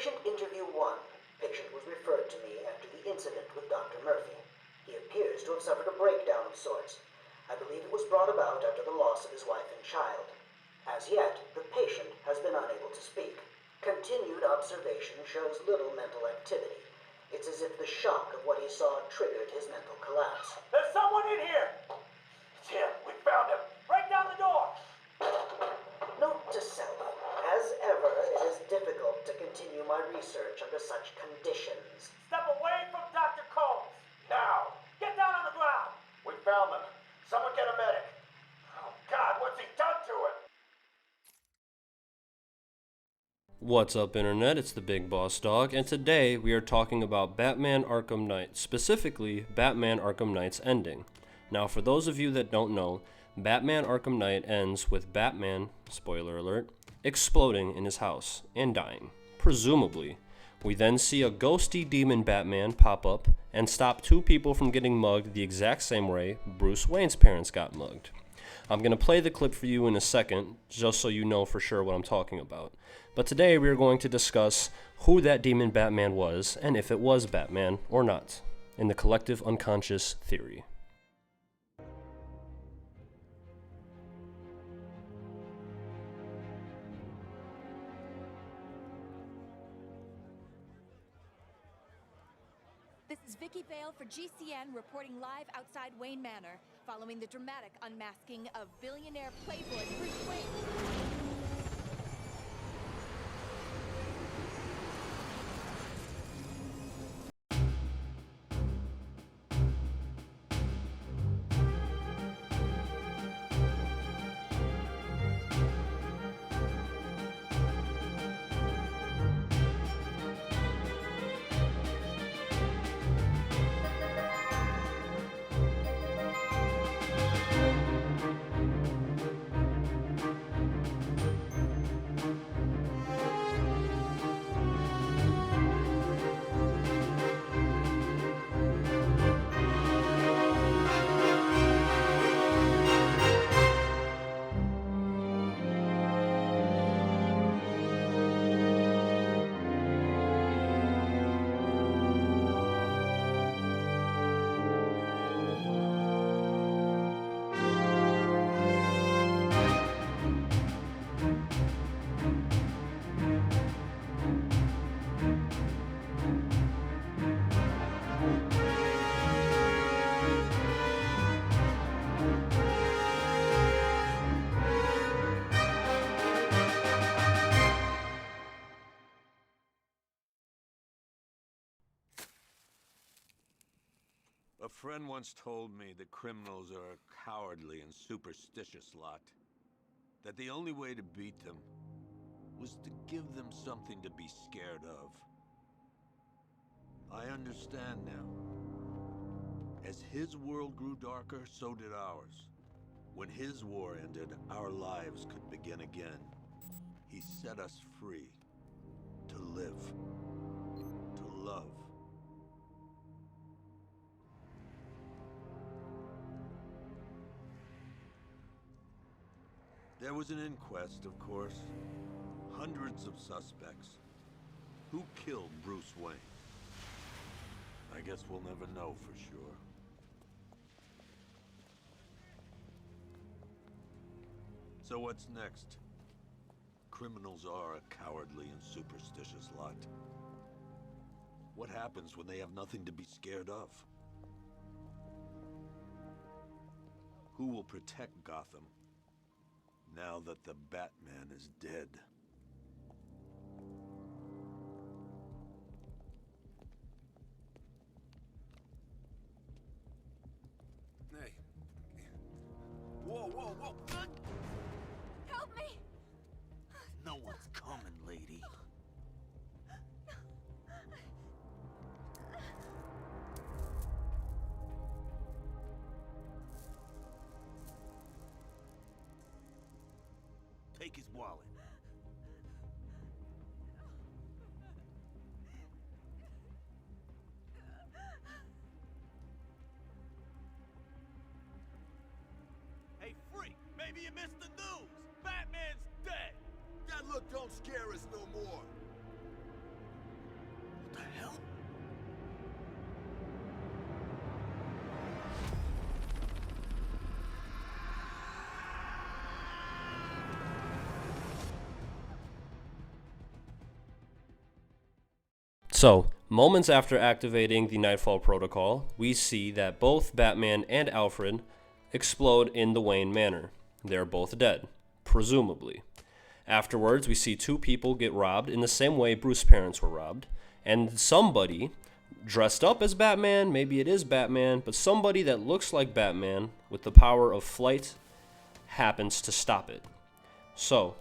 Patient interview 1. Patient was referred to me after the incident with Dr. Murphy. He appears to have suffered a breakdown of sorts. I believe it was brought about after the loss of his wife and child. As yet, the patient has been unable to speak. Continued observation shows little mental activity. It's as if the shock of what he saw triggered his mental collapse. There's someone in here! It's him. We found him. Break down the door! Note to self. As ever, it is difficult to continue my research under such conditions. Step away from Dr. Combs! Now! Get down on the ground! We found them. Someone get a medic. Oh, God, what's he done to him? What's up, Internet? It's the Big Boss Dog, and today we are talking about Batman Arkham Knight, specifically Batman Arkham Knight's ending. Now, for those of you that don't know, Batman Arkham Knight ends with Batman, spoiler alert, exploding in his house and dying, presumably. We then see a ghosty demon Batman pop up and stop two people from getting mugged the exact same way Bruce Wayne's parents got mugged. I'm going to play the clip for you in a second, just so you know for sure what I'm talking about. But today we are going to discuss who that demon Batman was, and if it was Batman or not, in the collective unconscious theory. This is Vicky Vale for GCN reporting live outside Wayne Manor, following the dramatic unmasking of billionaire playboy Bruce Wayne. A friend once told me that criminals are a cowardly and superstitious lot. That the only way to beat them was to give them something to be scared of. I understand now. As his world grew darker, so did ours. When his war ended, our lives could begin again. He set us free. To live. To love. There was an inquest, of course. Hundreds of suspects. Who killed Bruce Wayne? I guess we'll never know for sure. So what's next? Criminals are a cowardly and superstitious lot. What happens when they have nothing to be scared of? Who will protect Gotham now that the Batman is dead? Hey. Whoa, whoa, whoa! Help me! No one's coming, lady. Take his wallet. Hey, freak! Maybe you missed the news! Batman's dead! That look don't scare us no more. So, moments after activating the Knightfall protocol, we see that both Batman and Alfred explode in the Wayne Manor. They're both dead, presumably. Afterwards, we see two people get robbed in the same way Bruce's parents were robbed, and somebody dressed up as Batman, maybe it is Batman, but somebody that looks like Batman with the power of flight happens to stop it. So,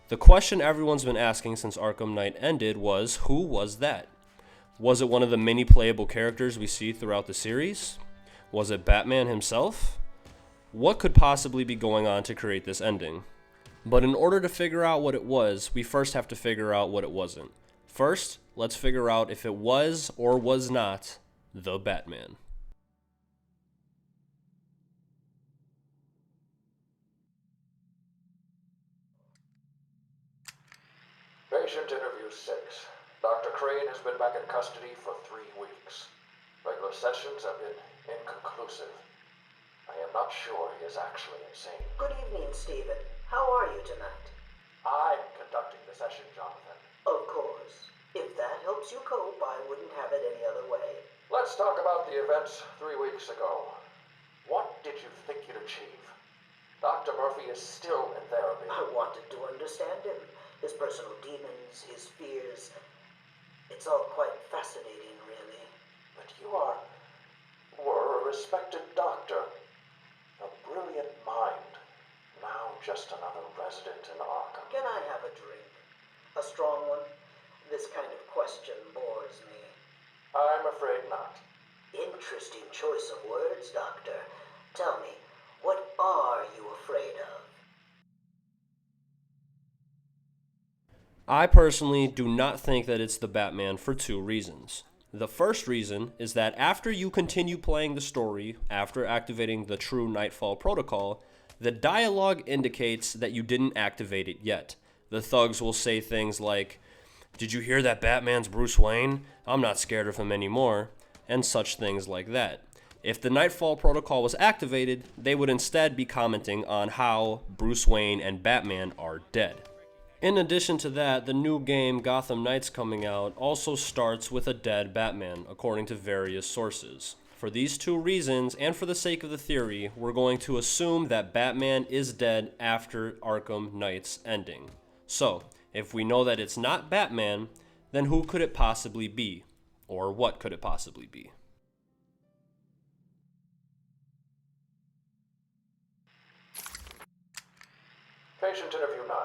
the question everyone's been asking since Arkham Knight ended was, who was that? Was it one of the many playable characters we see throughout the series? Was it Batman himself? What could possibly be going on to create this ending? But in order to figure out what it was, we first have to figure out what it wasn't. First, let's figure out if it was or was not the Batman. Patient interview 6. Dr. Crane has been back in custody for 3 weeks. Regular sessions have been inconclusive. I am not sure he is actually insane. Good evening, Stephen. How are you tonight? I'm conducting the session, Jonathan. Of course. If that helps you cope, I wouldn't have it any other way. Let's talk about the events 3 weeks ago. What did you think you'd achieve? Dr. Murphy is still in therapy. I wanted to understand him. His personal demons, his fears. It's all quite fascinating, really. But you were a respected doctor. A brilliant mind. Now just another resident in Arkham. Can I have a drink? A strong one? This kind of question bores me. I'm afraid not. Interesting choice of words, Doctor. Tell me, what are you afraid of? I personally do not think that it's the Batman for 2 reasons. The first reason is that after you continue playing the story, after activating the true Knightfall protocol, the dialogue indicates that you didn't activate it yet. The thugs will say things like, "Did you hear that Batman's Bruce Wayne? I'm not scared of him anymore," and such things like that. If the Knightfall protocol was activated, they would instead be commenting on how Bruce Wayne and Batman are dead. In addition to that, the new game Gotham Knights coming out also starts with a dead Batman, according to various sources. For these 2 reasons, and for the sake of the theory, we're going to assume that Batman is dead after Arkham Knight's ending. So, if we know that it's not Batman, then who could it possibly be? Or what could it possibly be? Patient interview 9.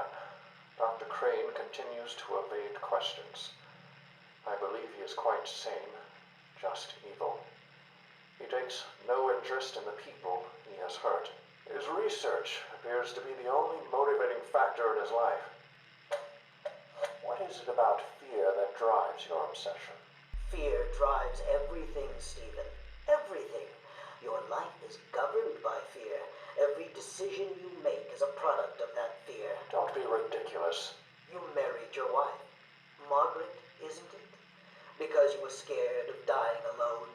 Dr. Crane continues to evade questions. I believe he is quite sane, just evil. He takes no interest in the people he has hurt. His research appears to be the only motivating factor in his life. What is it about fear that drives your obsession? Fear drives everything, Stephen. Everything. Your life is governed by fear. Every decision you make is a product of that fear. Don't be ridiculous. You married your wife, Margaret, isn't it? Because you were scared of dying alone.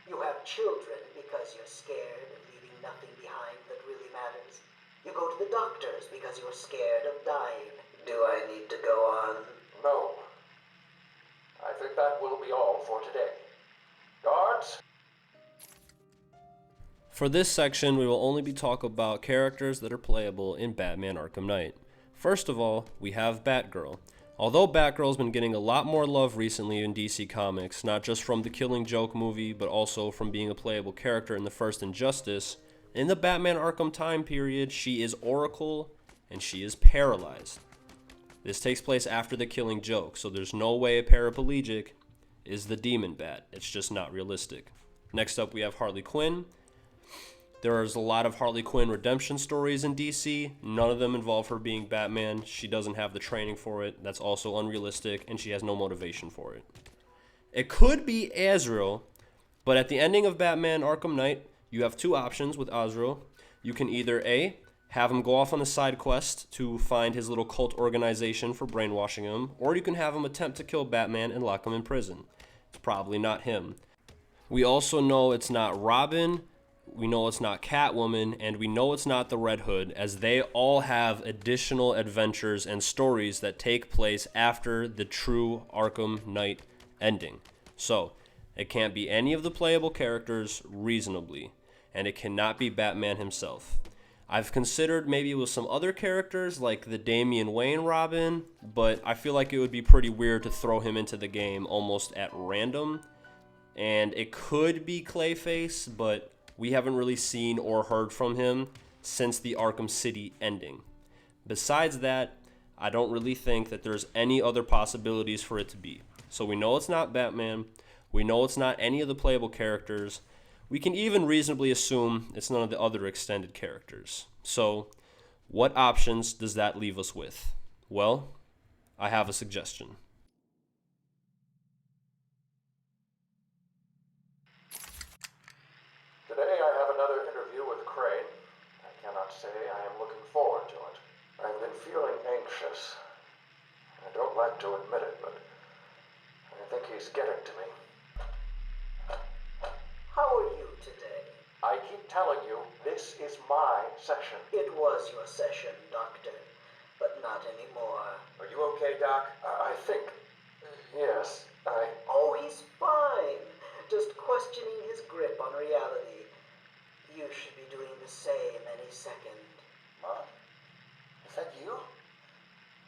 You have children because you're scared of leaving nothing behind that really matters. You go to the doctors because you're scared of dying. Do I need to go on? No. I think that will be all for today. Guards? For this section, we will only be talking about characters that are playable in Batman Arkham Knight. First of all, we have Batgirl. Although Batgirl's been getting a lot more love recently in DC Comics, not just from the Killing Joke movie, but also from being a playable character in the first Injustice, in the Batman Arkham time period, she is Oracle, and she is paralyzed. This takes place after the Killing Joke, so there's no way a paraplegic is the Demon Bat. It's just not realistic. Next up, we have Harley Quinn. There's a lot of Harley Quinn redemption stories in DC. None of them involve her being Batman. She doesn't have the training for it. That's also unrealistic, and she has no motivation for it. It could be Azrael, but at the ending of Batman Arkham Knight, you have 2 options with Azrael. You can either A, have him go off on a side quest to find his little cult organization for brainwashing him, or you can have him attempt to kill Batman and lock him in prison. It's probably not him. We also know it's not Robin, we know it's not Catwoman, and we know it's not the Red Hood, as they all have additional adventures and stories that take place after the true Arkham Knight ending. So, it can't be any of the playable characters reasonably, and it cannot be Batman himself. I've considered maybe it was some other characters like the Damian Wayne Robin, but I feel like it would be pretty weird to throw him into the game almost at random. And it could be Clayface, but we haven't really seen or heard from him since the Arkham City ending. Besides that, I don't really think that there's any other possibilities for it to be. So we know it's not Batman. We know it's not any of the playable characters. We can even reasonably assume it's none of the other extended characters. So, what options does that leave us with? Well, I have a suggestion. Today I have another interview with Crane. I cannot say I am looking forward to it. I've been feeling anxious. I don't like to admit it, but I think he's getting to me. How are you today? I keep telling you, this is my session. It was your session, Doctor, but not anymore. Are you okay, Doc? I think... yes, Oh, he's fine. Just questioning his grip on reality. You should be doing the same any second. Mom? Is that you?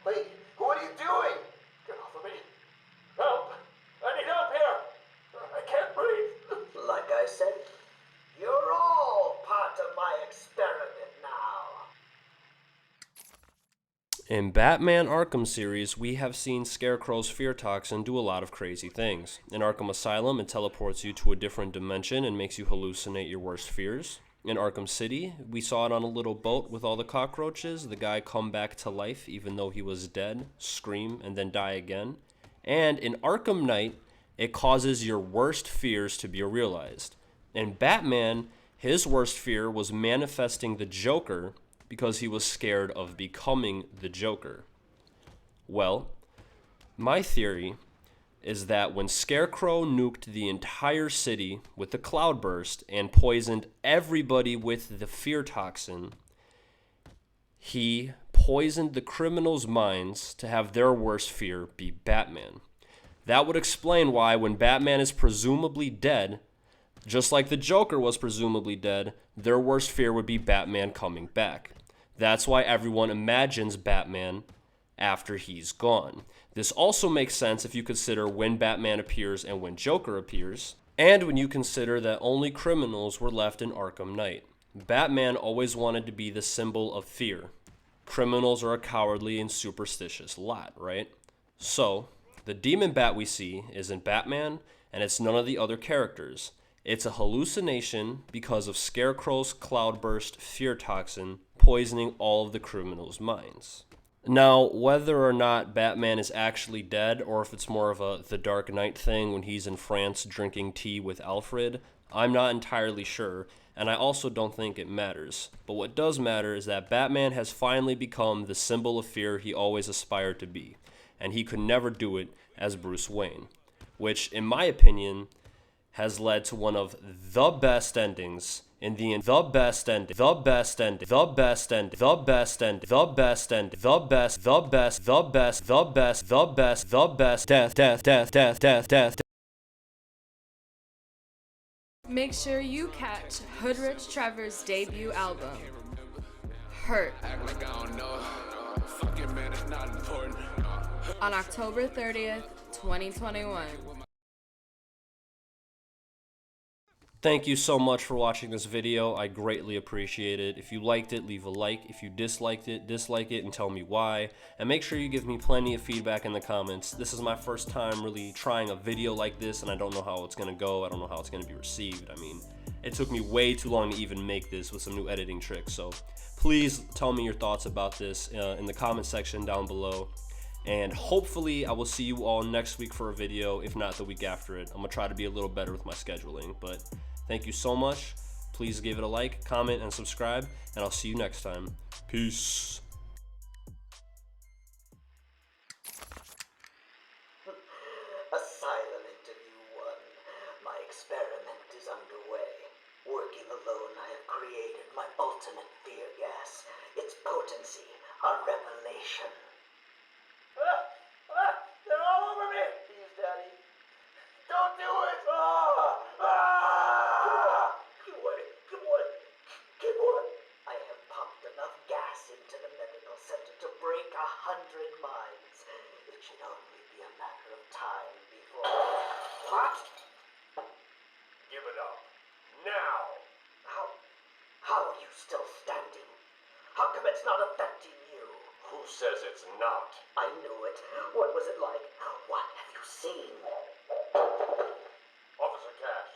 Wait, what are you doing? Get off of me. Help! I need help here! I can't breathe! Like I said, you're all part of my experiment now. In Batman Arkham series, we have seen Scarecrow's fear toxin do a lot of crazy things. In Arkham Asylum, it teleports you to a different dimension and makes you hallucinate your worst fears. In Arkham City, we saw it on a little boat with all the cockroaches, the guy come back to life even though he was dead, scream, and then die again. And in Arkham Knight, it causes your worst fears to be realized. In Batman, his worst fear was manifesting the Joker because he was scared of becoming the Joker. Well, my theory is that when Scarecrow nuked the entire city with the cloudburst and poisoned everybody with the fear toxin, he poisoned the criminals' minds to have their worst fear be Batman. That would explain why when Batman is presumably dead, just like the Joker was presumably dead, their worst fear would be Batman coming back. That's why everyone imagines Batman after he's gone. This also makes sense if you consider when Batman appears and when Joker appears, and when you consider that only criminals were left in Arkham Knight. Batman always wanted to be the symbol of fear. Criminals are a cowardly and superstitious lot, right? So, the demon bat we see isn't Batman, and it's none of the other characters. It's a hallucination because of Scarecrow's cloudburst fear toxin poisoning all of the criminals' minds. Now, whether or not Batman is actually dead, or if it's more of a The Dark Knight thing when he's in France drinking tea with Alfred, I'm not entirely sure, and I also don't think it matters. But what does matter is that Batman has finally become the symbol of fear he always aspired to be, and he could never do it as Bruce Wayne, which, in my opinion, has led to one of the best endings in the best death. Make sure you catch Hoodrich Trevor's debut album, Hurt, on October 30th, 2021. Thank you so much for watching this video. I greatly appreciate it. If you liked it, leave a like. If you disliked it, dislike it and tell me why. And make sure you give me plenty of feedback in the comments. This is my first time really trying a video like this, and I don't know how it's gonna go. I don't know how it's gonna be received. I mean, it took me way too long to even make this with some new editing tricks. So please tell me your thoughts about this in the comment section down below. And hopefully I will see you all next week for a video, if not the week after it. I'm gonna try to be a little better with my scheduling, but thank you so much. Please give it a like, comment, and subscribe, and I'll see you next time. Peace. Asylum Interview 1. My experiment is underway. Working alone, I have created my ultimate fear gas. Its potency, a revelation. They're all over me! Please, Daddy. twisted minds. It should only be a matter of time before... What? Give it up. Now! How are you still standing? How come it's not affecting you? Who says it's not? I knew it. What was it like? What have you seen? Officer Cash,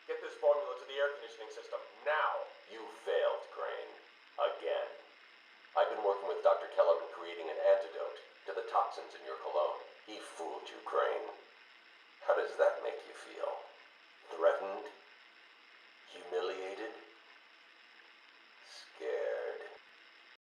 get this formula to the air conditioning system, now! You failed, Crane. Again. I've been working with Dr. Keller in creating an antidote to the toxins in your cologne. He fooled you, Crane. How does that make you feel? Threatened? Humiliated? Scared?